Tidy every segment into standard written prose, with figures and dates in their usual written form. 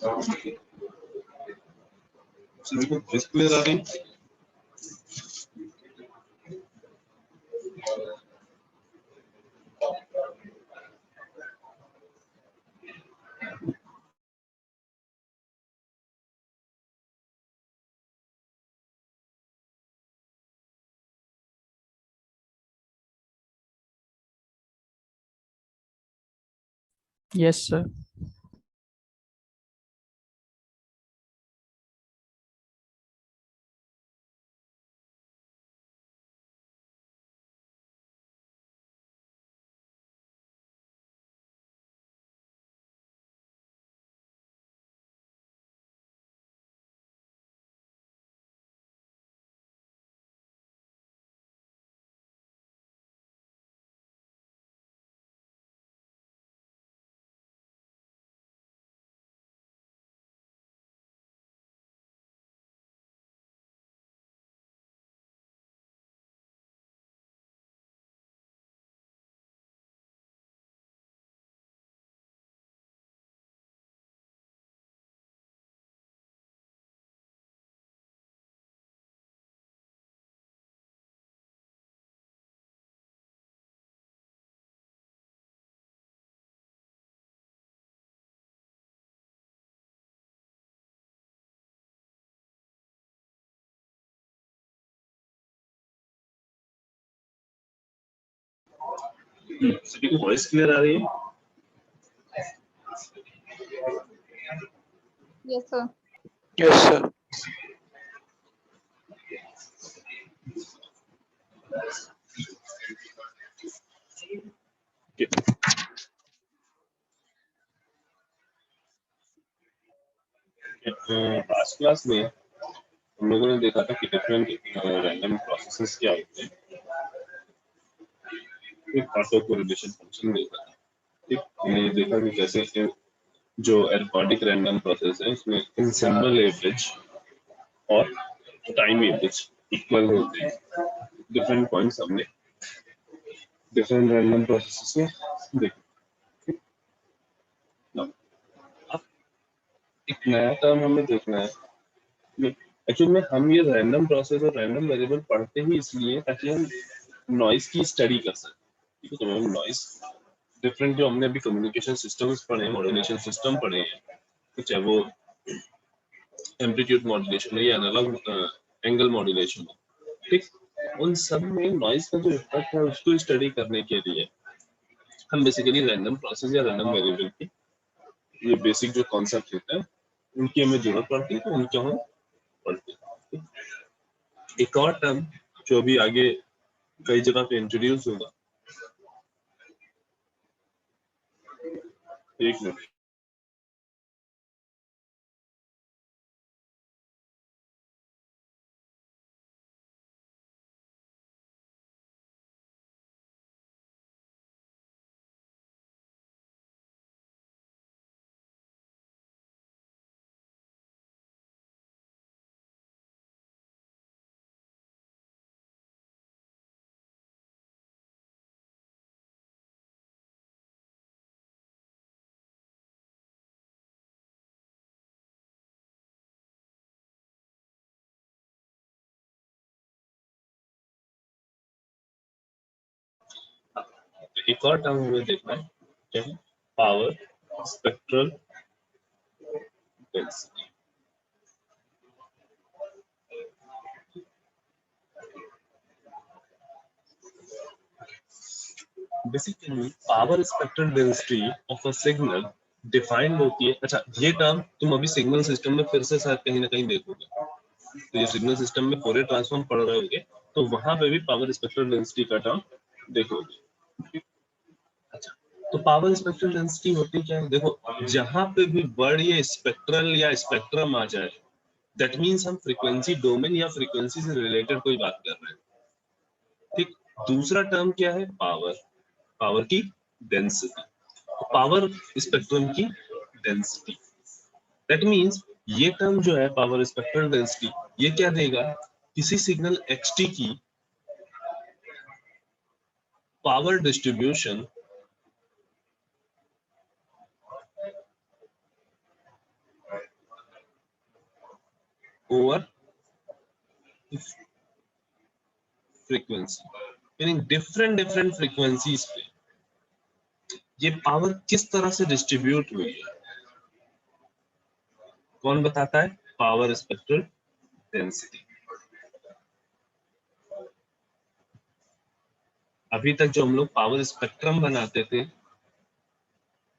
सभी को voice clear आ रही? Yes, sir. सभी को वॉइस क्लियर आ रही है? Yes, sir. Yes, sir. Last class में हम लोगों ने देखा था कि डिफरेंट रैंडम प्रोसेसेस क्या होते हैं। एक ऑटो कोरिलेशन फंक्शन देखा था। ठीक, हमने देखा कि जैसे कि जो एरिथमेटिक रैंडम प्रोसेस है उसमें सिंबल एवरेज और टाइम एवरेज इक्वल होते हैं। डिफरेंट पॉइंट्स हमने डिफरेंट रैंडम प्रोसेसेस में देखे। अब एक नया टर्म हमें देखना है। एक्चुअली में हम ये रैंडम प्रोसेस और रैंडम वेरिएबल पढ़ते ही इसलिए ताकि हम नॉइज की स्टडी कर सकें। ठीक है, तो हम नॉइज डिफरेंट जो हमने अभी कम्युनिकेशन सिस्टम्स पढ़े हैं, मॉड्यूलेशन सिस्टम पढ़े हैं, चाहे वो एम्पलीट्यूड मॉड्यूलेशन है या एनालॉग एंगल मॉड्यूलेशन है, ठीक, उन सब में नॉइज का जो इफेक्ट है उसको स्टडी करने के लिए हम बेसिकली रैंडम प्रोसेस या रैंडम वेरिएबल की ये बेसिक जो कॉन्सेप्ट होता है उनकी हमें जरूरत पड़ती है, तो उनके हम पढ़ते हैं। एक और टर्म जो अभी आगे कई जगह पे इंट्रोड्यूस होगा, एक मिनट, एक और टर्म हमें देखना है, क्या है? Power spectral density. Basically power spectral density of a signal defined होती है। अच्छा, ये टर्म तुम अभी सिग्नल सिस्टम में फिर से शायद कहीं ना कहीं देखोगे, तो ये सिग्नल सिस्टम में फोरियर ट्रांसफॉर्म पढ़ रहे होगे तो वहां पे भी पावर स्पेक्ट्रल डेंसिटी का टर्म देखोगे। अच्छा, तो पावर स्पेक्ट्रल डेंसिटी होती क्या है? देखो, जहां पे भी वर्ड ये स्पेक्ट्रल या स्पेक्ट्रम आ जाए, दैट मीन्स हम फ्रीक्वेंसी डोमेन या फ्रीक्वेंसी से रिलेटेड कोई बात कर रहे हैं। ठीक, दूसरा टर्म क्या है? पावर, पावर की डेंसिटी, पावर स्पेक्ट्रम की डेंसिटी। दैट मीन्स ये टर्म जो है पावर स्पेक्ट्रल डेंसिटी, ये क्या देगा? किसी सिग्नल xt की पावर ओवर फ्रीक्वेंसी, यानी डिफरेंट डिफरेंट फ्रीक्वेंसीज पे ये पावर किस तरह से डिस्ट्रीब्यूट हुई है, कौन बताता है? Power spectral density. अभी तक जो हम लोग पावर स्पेक्ट्रम बनाते थे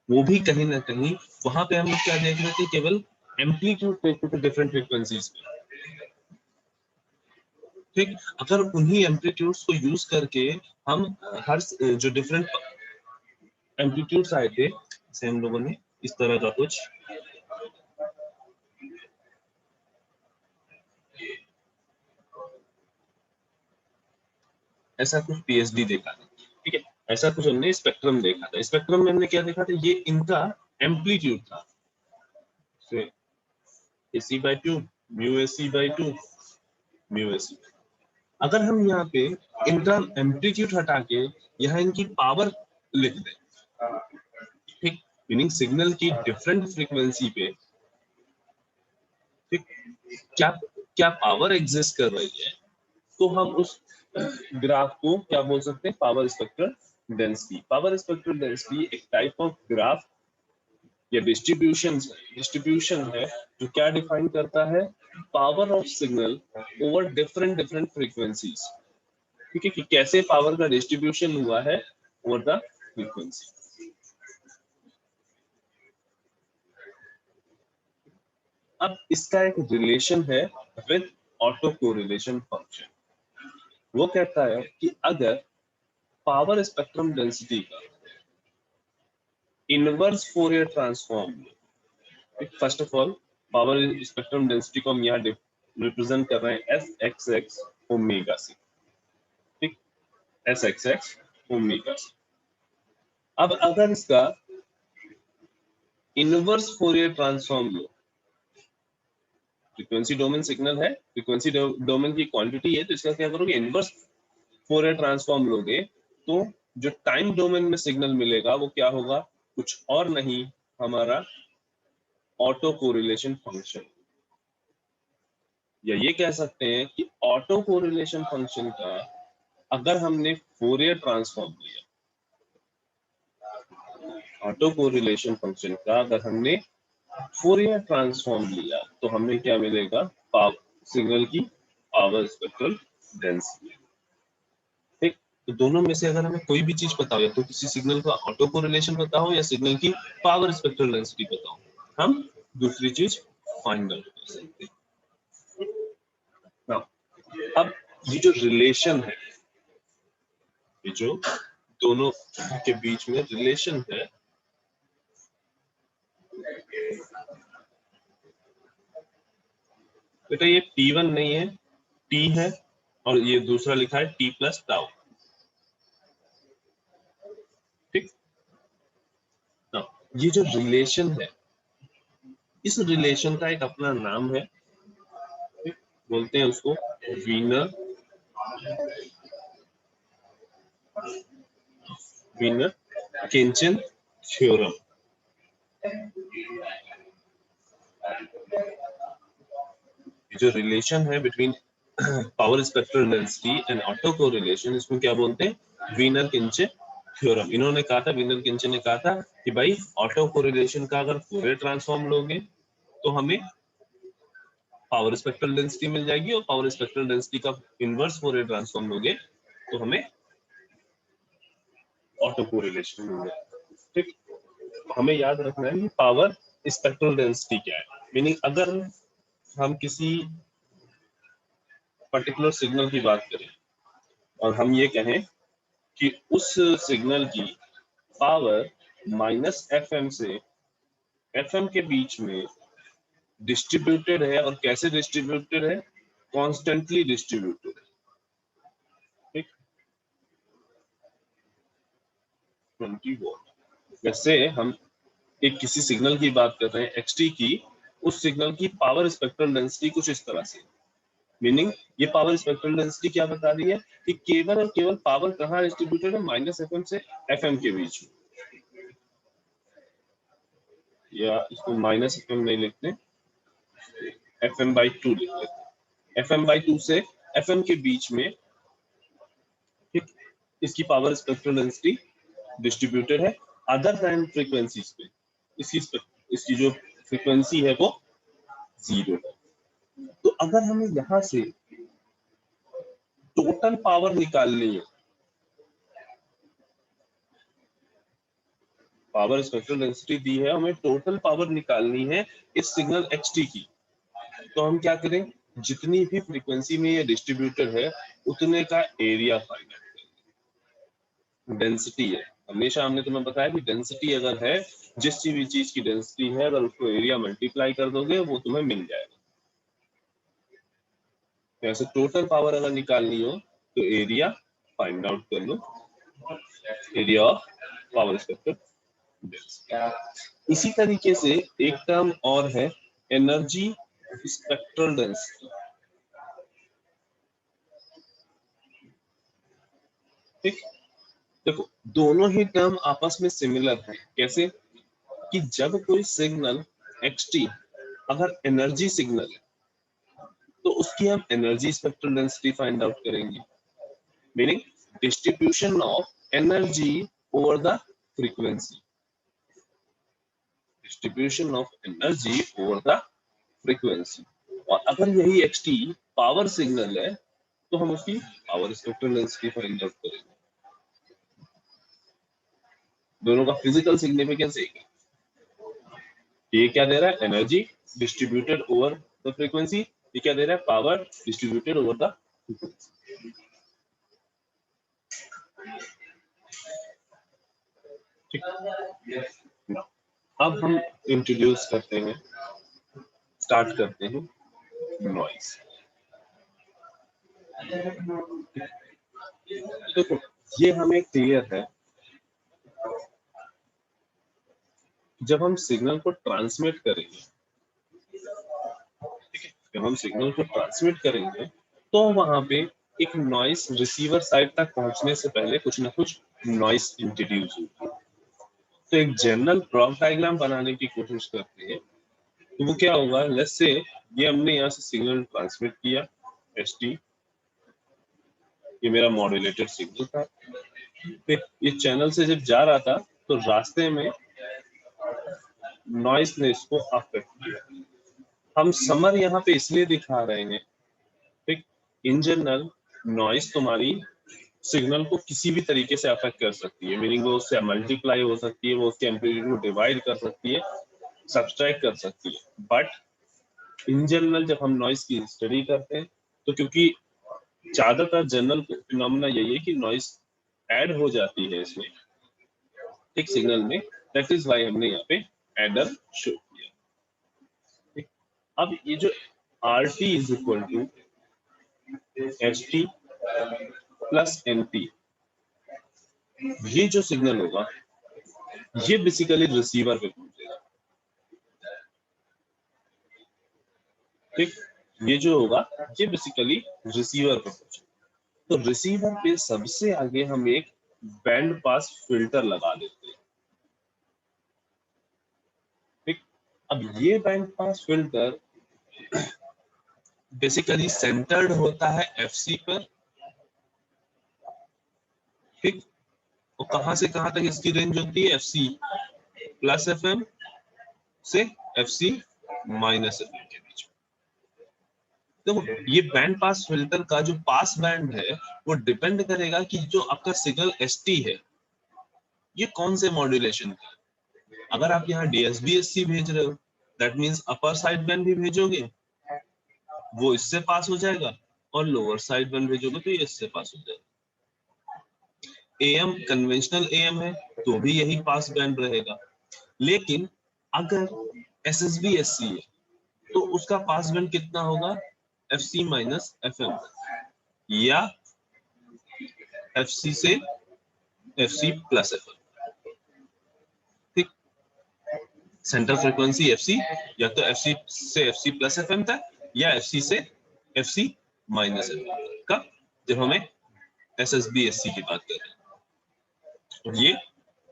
वो भी कहीं ना कहीं वहां पे हम लोग क्या देख रहे थे, केवल एम्पलीट्यूड देखते थे डिफरेंट फ्रीक्वेंसीज पे। ठीक, अगर उन्हीं एम्पलीट्यूड्स को यूज करके हम हर जो डिफरेंट एम्पलीट्यूड्स आए थे, जैसे हम लोगों ने इस तरह का कुछ ऐसा कुछ पीएचडी देखा था, ठीक है, ऐसा कुछ हमने स्पेक्ट्रम देखा था। स्पेक्ट्रम में हमने क्या देखा था, ये इनका एम्पलीट्यूड था, AC by 2, mu AC by 2, mu AC। अगर हम यहाँ पे इनका एम्पलीट्यूड हटा के यहाँ इनकी पावर लिख दें, ठीक, मीनिंग सिग्नल की डिफरेंट फ्रीक्वेंसी पे, ठीक, क्या क्या पावर एग्जिस्ट कर रही है, तो हम उस ग्राफ को क्या बोल सकते हैं? Power spectral density. Power spectral density एक टाइप ऑफ ग्राफ या डिस्ट्रीब्यूशन है जो क्या डिफाइन करता है? Power of signal over different different frequencies, ठीक है, कि कैसे पावर का डिस्ट्रीब्यूशन हुआ है ओवर द फ्रीक्वेंसी। अब इसका एक रिलेशन है विद ऑटो कोरिलेशन फंक्शन। वो कहता है कि अगर पावर स्पेक्ट्रम डेंसिटी का inverse Fourier transform, first of all power spectrum density को हम यहाँ रिप्रेजेंट कर रहे हैं SXX ओमेगा से, ठीक, SXX ओमेगा से। अब अगर इसका इनवर्स फोरियर ट्रांसफॉर्म लो, फ्रीक्वेंसी डोमेन सिग्नल है, फ्रीक्वेंसी डोमेन की क्वांटिटी है, तो इसका क्या करोगे? इनवर्स फोरियर ट्रांसफॉर्म लोगे तो जो टाइम डोमेन में सिग्नल मिलेगा वो क्या होगा? कुछ और नहीं, हमारा ऑटो कोरिलेशन फंक्शन, या ये कह सकते हैं कि ऑटो कोरिलेशन फंक्शन का अगर हमने फोरियर ट्रांसफॉर्म लिया, ऑटो कोरिलेशन फंक्शन का अगर हमने फोरियर ट्रांसफॉर्म लिया तो हमें क्या मिलेगा? सिग्नल की पावर स्पेक्ट्रल डेंसिटी। ठीक, तो दोनों में से अगर हमें कोई भी चीज पता हो, या तो किसी सिग्नल का ऑटो कोरिलेशन पता हो या सिग्नल की पावर स्पेक्ट्रल डेंसिटी पता हो, हम दूसरी चीज फाइंड आउट कर सकते हैं। अब ये जो रिलेशन है, ये जो दोनों के बीच में रिलेशन है, बेटा ये T1 नहीं है, T है, और ये दूसरा लिखा है T प्लस टाउ, ठीक। ये जो रिलेशन है, इस रिलेशन का एक अपना नाम है, ठीक? बोलते हैं उसको वीनर केंचन थ्योरम। जो रिलेशन है between power spectral density and auto correlation, इसको क्या बोलते हैं? वीनर किंचन थ्योरम। इन्होंने कहा था, वीनर किंचन ने कहा था कि भाई ऑटो कोरिलेशन का अगर फोरियर ट्रांसफॉर्म लोगे तो हमें पावर स्पेक्ट्रल डेंसिटी मिल जाएगी, और पावर स्पेक्ट्रल डेंसिटी का इनवर्स फोरियर ट्रांसफॉर्म लोगे तो हमें ऑटो कोरिलेशन मिल जाएगा, ठीक। हमें याद रखना है कि पावर स्पेक्ट्रल डेंसिटी क्या है, मीनिंग अगर हम किसी पर्टिकुलर सिग्नल की बात करें और हम ये कहें कि उस सिग्नल की पावर -FM से FM के बीच में डिस्ट्रीब्यूटेड है, और कैसे डिस्ट्रीब्यूटेड है? कॉन्स्टेंटली डिस्ट्रीब्यूटेड है, ठीक, 20 वोल्ट। वैसे हम एक किसी सिग्नल की बात कर रहे हैं XT की, उस सिग्नल की पावर स्पेक्ट्रल डेंसिटी कुछ इस तरह से, मीनिंग ये पावर स्पेक्ट्रल डेंसिटी क्या बता रही है कि केवल और केवल पावर कहाँ डिस्ट्रीब्यूटेड है? -FM से FM के बीच में, या इसको -FM नहीं लिखते, FM/2 लिख लेते हैं। FM/2 से FM के बीच में, ठीक, इसकी पावर स्पेक्ट्रल डेंसिटी डिस्ट्रीब्यूटेड है अदर देन फ्रीक्वेंसीज पे, इसकी जो फ्रीक्वेंसी है वो 0 है। तो अगर हमें यहाँ से टोटल पावर निकालनी है, पावर स्पेक्ट्रल डेंसिटी दी है, हमें टोटल पावर निकालनी है इस सिग्नल xt की, तो हम क्या करें, जितनी भी फ्रीक्वेंसी में ये डिस्ट्रीब्यूटेड है उतने का एरिया फाइंड आउट करें। डेंसिटी है, हमेशा हमने तुम्हें बताया कि डेंसिटी अगर है, जिस भी चीज की डेंसिटी है अगर उसको एरिया मल्टीप्लाई कर दोगे वो तुम्हें मिल जाएगा। तो ऐसे टोटल पावर अगर निकालनी हो तो एरिया फाइंड आउट कर लो, area of power spectral density. इसी तरीके से एक टर्म और है एनर्जी स्पेक्ट्रल डेंसिटी। ठीक, देखो दोनों ही टर्म आपस में सिमिलर है। कैसे कि जब कोई सिग्नल xt अगर एनर्जी सिग्नल है तो उसकी हम energy spectral density find out करेंगे, meaning distribution of energy over the frequency, distribution of energy over the frequency. और अगर यही xt पावर सिग्नल है तो हम उसकी power spectral density find out करेंगे। दोनों का फिजिकल सिग्निफिकेंस एक है। ये क्या दे रहा है, energy distributed over the frequency, ये क्या दे रहा है, power distributed over the frequency. ठीक, अब हम इंट्रोड्यूस करते हैं, स्टार्ट करते हैं नॉइज। देखो ये हमें क्लियर है, जब हम सिग्नल को ट्रांसमिट करेंगे, ठीक है, जब हम सिग्नल को ट्रांसमिट करेंगे तो वहां पे एक नॉइस रिसीवर साइड तक पहुंचने से पहले कुछ ना कुछ नॉइस इंट्रोड्यूस होगी। तो एक जनरल ब्लॉक डायग्राम बनाने की कोशिश करते हैं। तो वो क्या होगा, लेट्स से ये हमने यहाँ से सिग्नल ट्रांसमिट किया st, ये मेरा मॉड्यूलेटेड सिग्नल था। फिर ये चैनल से जब जा रहा था तो रास्ते में नॉइस ने इसको अफेक्ट किया। हम समर यहाँ पे इसलिए दिखा रहे हैं, ठीक, इन जनरल नॉइस तुम्हारी सिग्नल को किसी भी तरीके से अफेक्ट कर सकती है, मीनिंग वो उससे मल्टीप्लाई हो सकती है, वो उसके एम्पलीट्यूड को डिवाइड कर सकती है, सब्सट्रैक्ट कर सकती है। बट इन जनरल जब हम नॉइस की स्टडी करते हैं तो क्योंकि ज्यादातर जनरल फिनोमेना यही है कि नॉइस ऐड हो जाती है इसमें, ठीक, सिग्नल में, दैट इज व्हाई हमने यहाँ पे एडर शो किया। ठीक, अब ये जो RT is equal to HT plus NT, ये जो सिग्नल होगा ये बेसिकली रिसीवर पे पहुंचेगा। ठीक, ये जो होगा ये बेसिकली रिसीवर पे पहुंचेगा। तो रिसीवर पे सबसे आगे हम एक बैंड पास फिल्टर लगा देते हैं। ठीक, अब ये band pass filter basically centred होता है FC पर। ठीक, तो कहां से कहां तक इसकी रेंज होती है, FC प्लस FM से FC माइनस FM के बीच में। देखो ये बैंड पास फिल्टर का जो पास बैंड है वो डिपेंड करेगा कि जो आपका सिग्नल ST है ये कौन से मॉड्यूलेशन का है। अगर आप यहाँ DSB-SC भेज रहे हो that means upper side band भी भेजोगे वो इससे पास हो जाएगा, और लोअर साइड बैंड भेजोगे तो ये इससे पास हो जाएगा। AM कन्वेंशनल AM है तो भी यही पास बैंड रहेगा। लेकिन अगर SSB-SC है तो उसका पास बैंड कितना होगा, FC माइनस FM या FC से FC प्लस FM। ठीक, सेंटर फ्रीक्वेंसी FC या तो FC से FC प्लस FM तक या FC से FC माइनस FM का, जब हमें SSB-SC की बात कर रहे हैं, और ये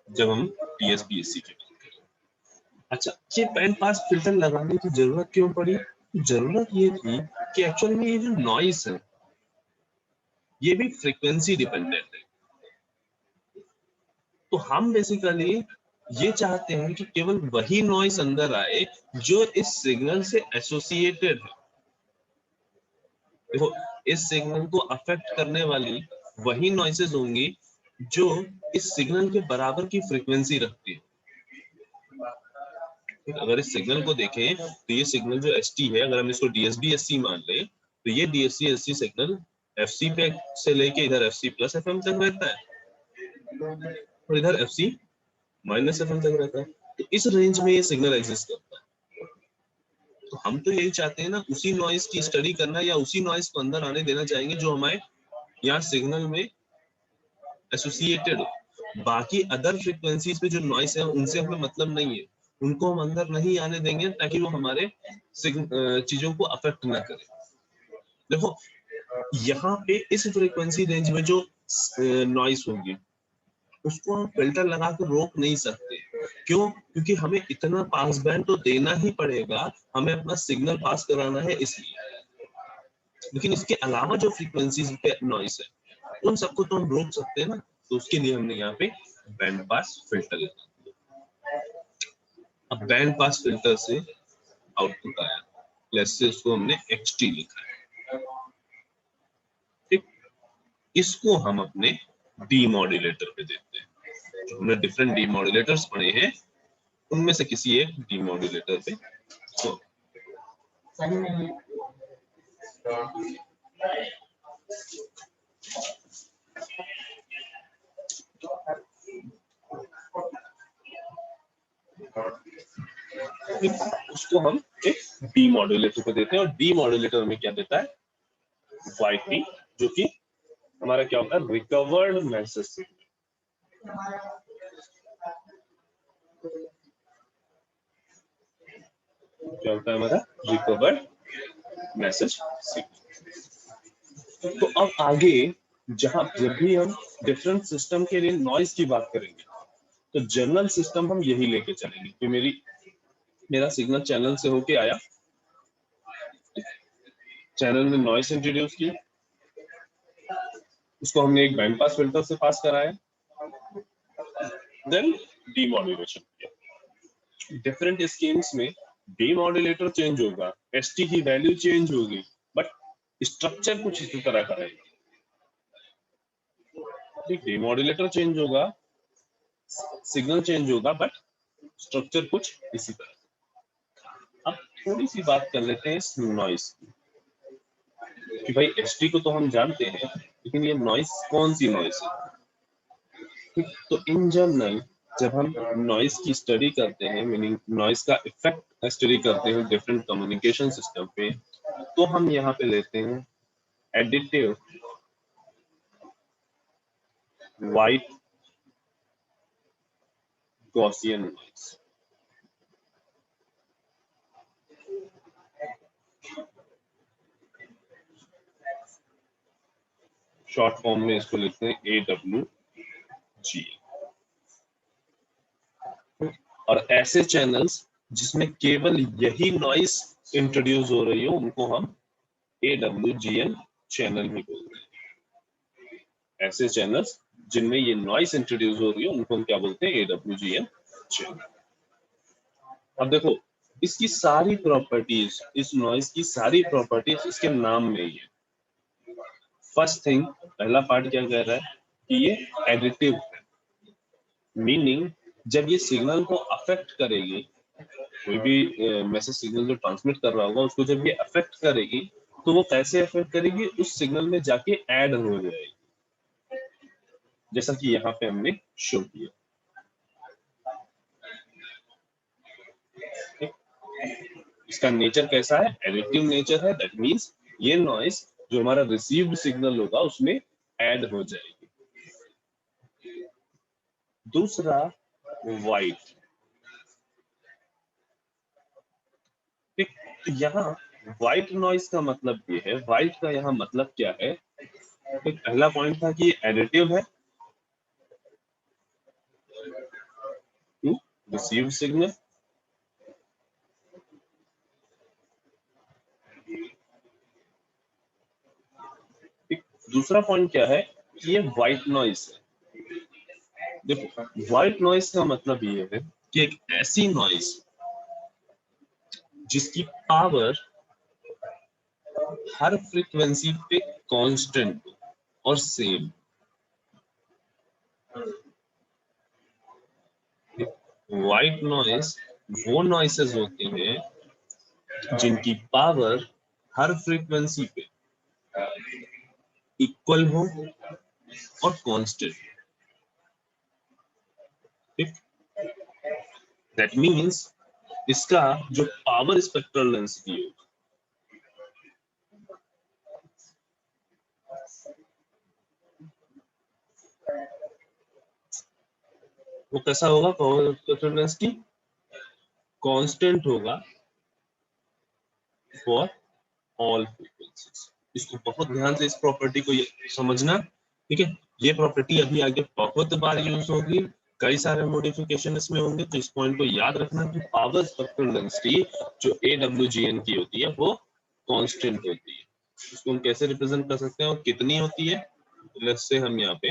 जब हम TSB-SC की बात कर रहे हैं। अच्छा, ये बैंड पास फिल्टर लगाने की जरूरत क्यों पड़ी, जरूरत ये थी कि एक्चुअल में ये जो नॉइस है ये भी फ्रीक्वेंसी डिपेंडेंट है। तो हम बेसिकली ये चाहते हैं कि केवल वही नॉइस अंदर आए जो इस सिग्नल से एसोसिएटेड है। देखो, इस सिग्नल को अफेक्ट करने वाली वही नॉइसेस होंगी जो इस सिग्नल के बराबर की फ्रीक्वेंसी रखती है। अगर इस सिग्नल को देखें तो ये सिग्नल जो एस टी है, अगर हम इसको डीएसबी एस सी मान ले तो ये DSC S C signal F C पे से लेके इधर F C plus F M तक रहता है और इधर F C minus F M तक रहता है। तो इस रेंज में ये सिग्नल एग्जिस्ट करता है। तो हम तो यही चाहते हैं ना, उसी नॉइस की स्टडी करना या उसी नॉइस को अंदर आने देना चाहेंगे जो हमारे यहाँ सिग्नल में एसोसिएटेड हो। बाकी अदर फ्रीक्वेंसीज पे जो नॉइस है उनसे हमें मतलब नहीं है, उनको हम अंदर नहीं आने देंगे ताकि वो हमारे चीजों को अफेक्ट ना करे। देखो, यहाँ पे इस फ्रीक्वेंसी रेंज में जो नॉइस होगी उसको हम फिल्टर लगा कर रोक नहीं सकते। क्यों? क्योंकि हमें इतना पास बैंड तो देना ही पड़ेगा, हमें अपना सिग्नल पास कराना है इसलिए। लेकिन इसके अलावा जो फ्रीक्वेंसीज पे नॉइस है उन सबको तो हम रोक सकते हैं ना। तो उसके लिए हमने यहाँ पे बैंड पास फिल्टर लगा। अब बैंड पास फिल्टर से आउटपुट आया, लेट्स से उसको हमने XT लिखा है, ठीक। इसको हम अपने डीमॉड्यूलेटर पे देते हैं। जो हमने डिफरेंट डीमॉड्यूलेटर्स पढ़े हैं उनमें से किसी एक डीमॉड्यूलेटर पे तो उसको हम एक डीमॉड्यूलेटर पे देते हैं और डीमॉड्यूलेटर में क्या देता है, YT, जो कि हमारा क्या होता है, रिकवर्ड मैसेज सिग्नल। क्या होता है हमारा रिकवर्ड मैसेज सिग्नल। तो अब आगे जब भी हम डिफरेंट सिस्टम के लिए नॉइज की बात करेंगे तो जनरल सिस्टम हम यही लेके चलेंगे कि मेरा सिग्नल चैनल से होके आया, चैनल में नॉइस इंट्रोड्यूस किया, उसको हमने एक बैंड पास फिल्टर से पास कराया, देन डीमॉड्यूलेशन किया। डिफरेंट स्कीम्स में डीमॉड्यूलेटर चेंज होगा, एसटी की वैल्यू चेंज होगी, बट स्ट्रक्चर कुछ इसी तरह का रहेगा। डीमॉड्यूलेटर चेंज होगा, सिग्नल चेंज होगा, बट स्ट्रक्चर कुछ इसी तरह। अब थोड़ी सी बात कर लेते हैं इस नॉइस की कि भाई एसटी को तो हम जानते हैं लेकिन ये नॉइस कौन सी नॉइस है। ठीक, तो इन जनरल जब हम नॉइस की स्टडी करते हैं, मीनिंग नॉइस का इफेक्ट स्टडी करते हैं डिफरेंट कम्युनिकेशन सिस्टम पे, तो हम यहाँ पे लेते हैं additive white Gaussian noise. Short form में इसको लिखते हैं AWG। और ऐसे चैनल्स जिसमें केवल यही नॉइस इंट्रोड्यूस हो रही हो उनको हम AWGN चैनल भी बोलते हैं। ऐसे चैनल्स जिनमें ये नॉइस इंट्रोड्यूस हो रही है उनको हम क्या बोलते हैं, AWGN चैनल। अब देखो, इसकी सारी प्रॉपर्टीज, इस नॉइस की सारी प्रॉपर्टीज इसके नाम में ही है। फर्स्ट थिंग, पहला पार्ट क्या कह रहा है कि ये एडिटिव है, मीनिंग जब ये सिग्नल को अफेक्ट करेगी, कोई भी मैसेज सिग्नल जो ट्रांसमिट कर रहा होगा उसको जब ये अफेक्ट करेगी तो वो कैसे अफेक्ट करेगी, उस सिग्नल में जाके ऐड हो जाएगी, जैसा कि यहाँ पे हमने शो किया। इसका नेचर कैसा है, एडिटिव नेचर है, दैट मींस ये नॉइस जो हमारा रिसीव्ड सिग्नल होगा उसमें ऐड हो जाएगी। दूसरा, वाइट। ठीक, तो यहाँ व्हाइट नॉइस का मतलब ये है, व्हाइट का यहाँ मतलब क्या है। तो पहला पॉइंट था कि ये एडिटिव है, रिसीव सिग्नल, दूसरा पॉइंट क्या है कि ये व्हाइट नॉइस है। देखो व्हाइट नॉइस का मतलब ये है कि एक ऐसी नॉइस जिसकी पावर हर फ्रीक्वेंसी पे कांस्टेंट और सेम। व्हाइट नॉइस वो नॉइसेस होते हैं जिनकी पावर हर फ्रीक्वेंसी पे इक्वल हो और कांस्टेंट। ठीक, दैट मीन्स इसका जो पावर स्पेक्ट्रल डेंसिटी है वो कैसा होगा, पावर स्पेक्ट्रल डेंसिटी कांस्टेंट होगा फॉर ऑल फ्रीक्वेंसीज। इसको बहुत ध्यान से इस प्रॉपर्टी को समझना, ठीक है। ये प्रॉपर्टी अभी आगे बहुत बार यूज होगी, कई सारे मॉडिफिकेशन इसमें होंगे, तो इस पॉइंट को याद रखना कि पावर स्पेक्ट्रल डेंसिटी जो AWGN की होती है वो कांस्टेंट होती है। इसको हम कैसे रिप्रेजेंट कर सकते हैं और कितनी होती है, लेट्स से हम यहाँ पे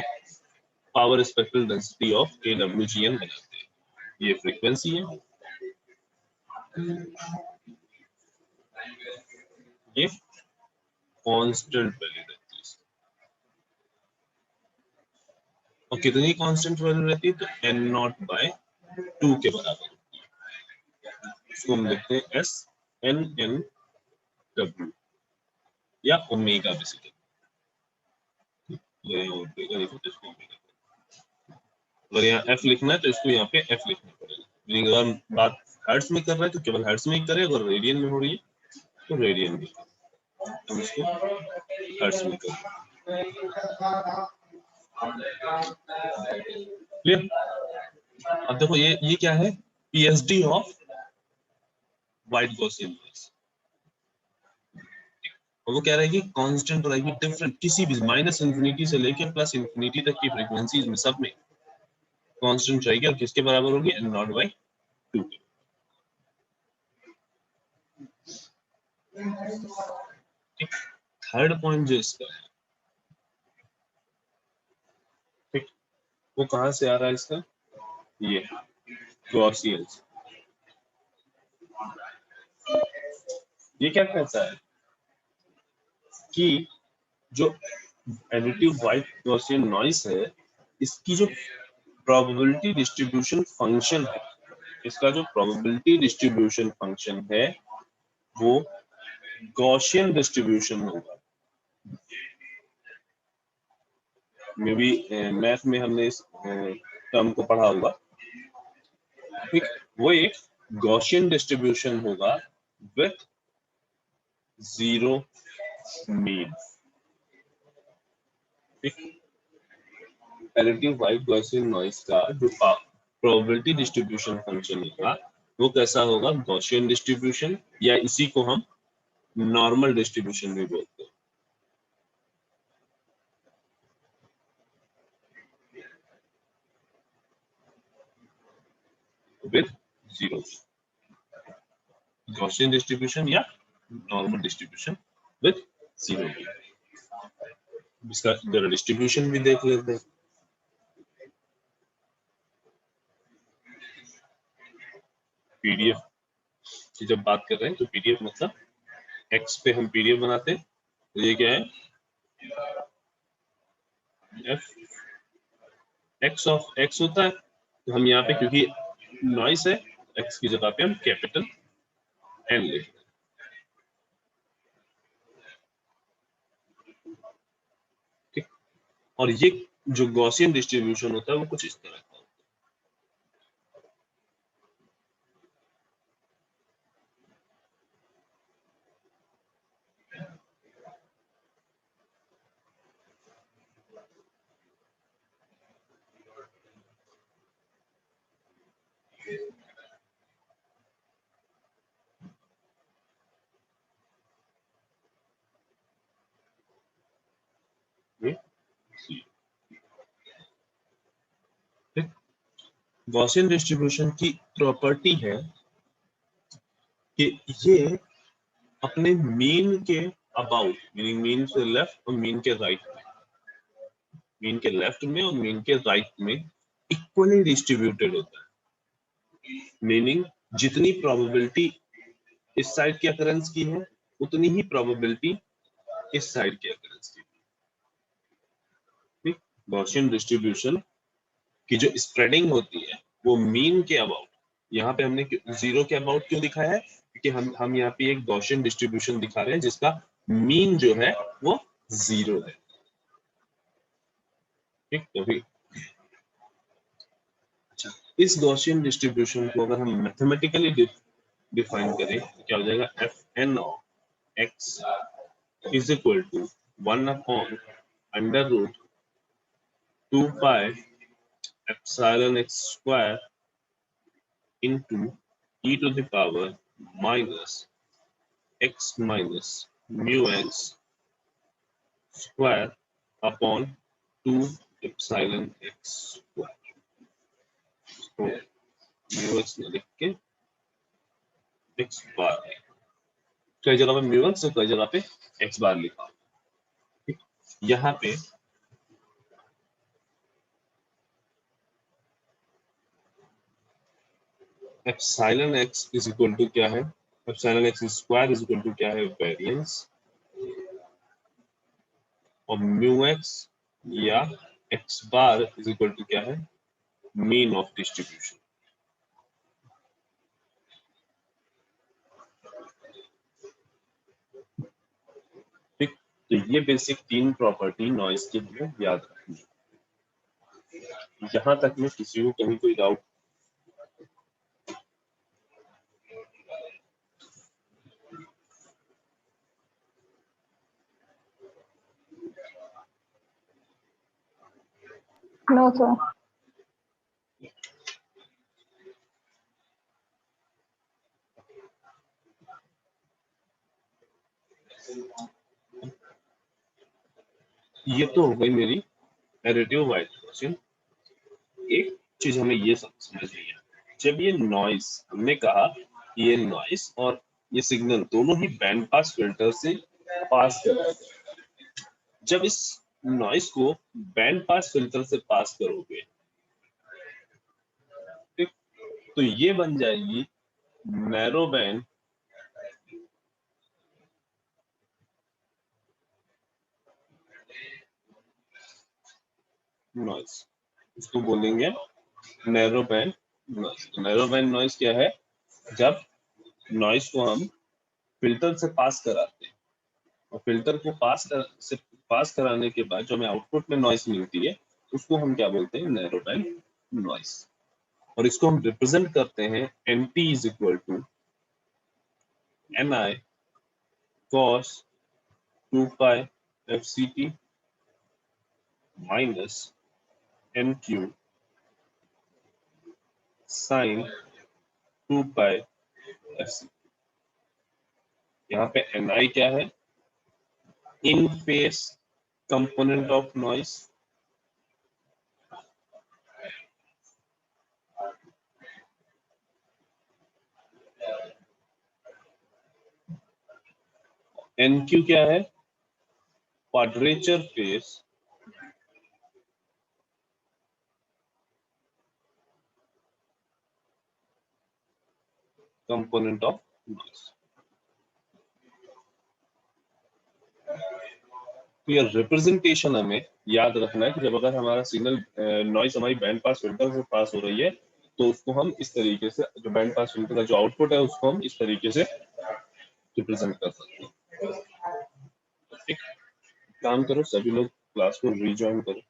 power spectral density of AWGN बनाते हैं। ये फ्रीक्वेंसी है, ये कांस्टेंट वैल्यू रहती है और कितनी कांस्टेंट वैल्यू रहती है, तो n0/2 के बराबर। इसको हम लिखते हैं SNNW या ओमेगा बेसिकली। ये ओमेगा लिखो तो इसको ओमेगा, अगर यहाँ F लिखना है तो इसको यहाँ पे F लिखना पड़ेगा। मीनिंग अगर हम बात हर्ट्ज में कर रहे हैं तो केवल हर्ट्ज में ही करें, अगर रेडियन में हो रही है तो रेडियन में, हम इसको हर्ट्ज में करें। क्लियर? अब देखो ये क्या है, PSD of white Gaussian noise. और वो कह रहा है कि कांस्टेंट रहेगी डिफरेंट किसी भी माइनस इंफिनिटी से लेकर प्लस इंफिनिटी तक की फ्रीक्वेंसीज में सब में कांस्टेंट रहेगी और किसके बराबर होगी, n0/2 के। ठीक, थर्ड पॉइंट जो इसका है, ठीक, वो कहां से आ रहा है इसका, ये गॉसियन। ये क्या कहता है कि जो एडिटिव व्हाइट गॉसियन नॉइस है, इसकी जो प्रोबेबिलिटी डिस्ट्रीब्यूशन फंक्शन है, इसका जो प्रोबेबिलिटी डिस्ट्रीब्यूशन फंक्शन है वो गॉसियन डिस्ट्रीब्यूशन होगा। मे बी मैथ में हमने इस टर्म को पढ़ा होगा। ठीक, वो एक गॉसियन डिस्ट्रीब्यूशन होगा with zero mean. Additive white Gaussian noise का जो प्रोबेबिलिटी डिस्ट्रीब्यूशन फंक्शन होगा वो कैसा होगा, गॉसियन डिस्ट्रीब्यूशन, या इसी को हम नॉर्मल डिस्ट्रीब्यूशन भी बोलते हैं। विथ जीरो, गॉसियन डिस्ट्रीब्यूशन या नॉर्मल डिस्ट्रीब्यूशन विथ जीरो। इसका जरा डिस्ट्रीब्यूशन भी देख लेते हैं। पीडीएफ की जब बात कर रहे हैं तो पीडीएफ मतलब एक्स पे हम पीडीएफ बनाते हैं, तो ये क्या है, एफ एक्स ऑफ एक्स होता है। तो हम यहाँ पे क्योंकि नॉइस है, एक्स की जगह पे हम कैपिटल एन लिखते हैं। ठीक, और ये जो गॉसियन डिस्ट्रीब्यूशन होता है वो कुछ इस तरह का होता है। ठीक, गॉसियन डिस्ट्रीब्यूशन की प्रॉपर्टी है कि ये अपने मीन के अबाउट, मीनिंग मीन से लेफ्ट और मीन के राइट में मीन के लेफ्ट में और मीन के राइट में इक्वली डिस्ट्रीब्यूटेड होता है, मीनिंग जितनी प्रोबेबिलिटी इस साइड की अकरेंस की है उतनी ही प्रोबेबिलिटी इस साइड की अकरेंस की। ठीक, गॉसियन डिस्ट्रीब्यूशन की जो स्प्रेडिंग होती है वो मीन के अबाउट, यहाँ पे हमने जीरो के अबाउट क्यों दिखाया है, क्योंकि हम यहाँ पे एक गॉसियन डिस्ट्रीब्यूशन दिखा रहे हैं जिसका मीन जो है वो जीरो है। ठीक, तो भी अच्छा, इस गॉसियन डिस्ट्रीब्यूशन को अगर हम मैथमेटिकली डिफाइन करें तो क्या हो जाएगा, F N of X is equal to 1 upon under root 2 pi epsilon X square into e to the power minus x minus mu x square upon 2 epsilon x square. तो mu x में लिख के x बार, कई जगह पे mu x और कई जगह पे x बार लिखा। ठीक, यहाँ पे epsilon x is equal to क्या है, epsilon x square is equal to क्या है, वेरिएंस, और mu x या x bar is equal to क्या है, मीन ऑफ डिस्ट्रीब्यूशन। ठीक, तो ये बेसिक तीन प्रॉपर्टी नॉइज के लिए याद रखनी। यहाँ तक में किसी को कहीं कोई डाउट? No, sir. ये तो हो गई मेरी एडिटिव वाइट क्वेश्चन। एक चीज हमें ये समझनी है, जब ये नॉइस, हमने कहा कि ये नॉइस और ये सिग्नल दोनों ही बैंड पास फिल्टर से पास कर रहे हैं। जब इस नॉइस को बैंड पास फिल्टर से पास करोगे, ठीक, तो ये बन जाएगी नैरो बैंड नॉइस, इसको बोलेंगे narrow band noise. Narrow band noise क्या है, जब नॉइस को हम फिल्टर से पास कराते हैं और फिल्टर को पास कराने के बाद जो हमें आउटपुट में नॉइस मिलती है उसको हम क्या बोलते हैं, नैरो बैंड नॉइस। और इसको हम रिप्रेजेंट करते हैं NT is equal to NI cos 2 pi FCT minus NQ sin 2 pi FCT। यहाँ पे NI क्या है, in phase component of noise, NQ क्या है, quadrature phase component of noise. तो ये रिप्रेजेंटेशन हमें याद रखना है कि जब अगर हमारा सिग्नल नॉइस हमारी बैंड पास फिल्टर से पास हो रही है तो उसको हम इस तरीके से, जो बैंड पास फिल्टर का जो आउटपुट है उसको हम इस तरीके से रिप्रेजेंट कर सकते हैं। ठीक, काम करो सभी लोग क्लास को रीजॉइन करो।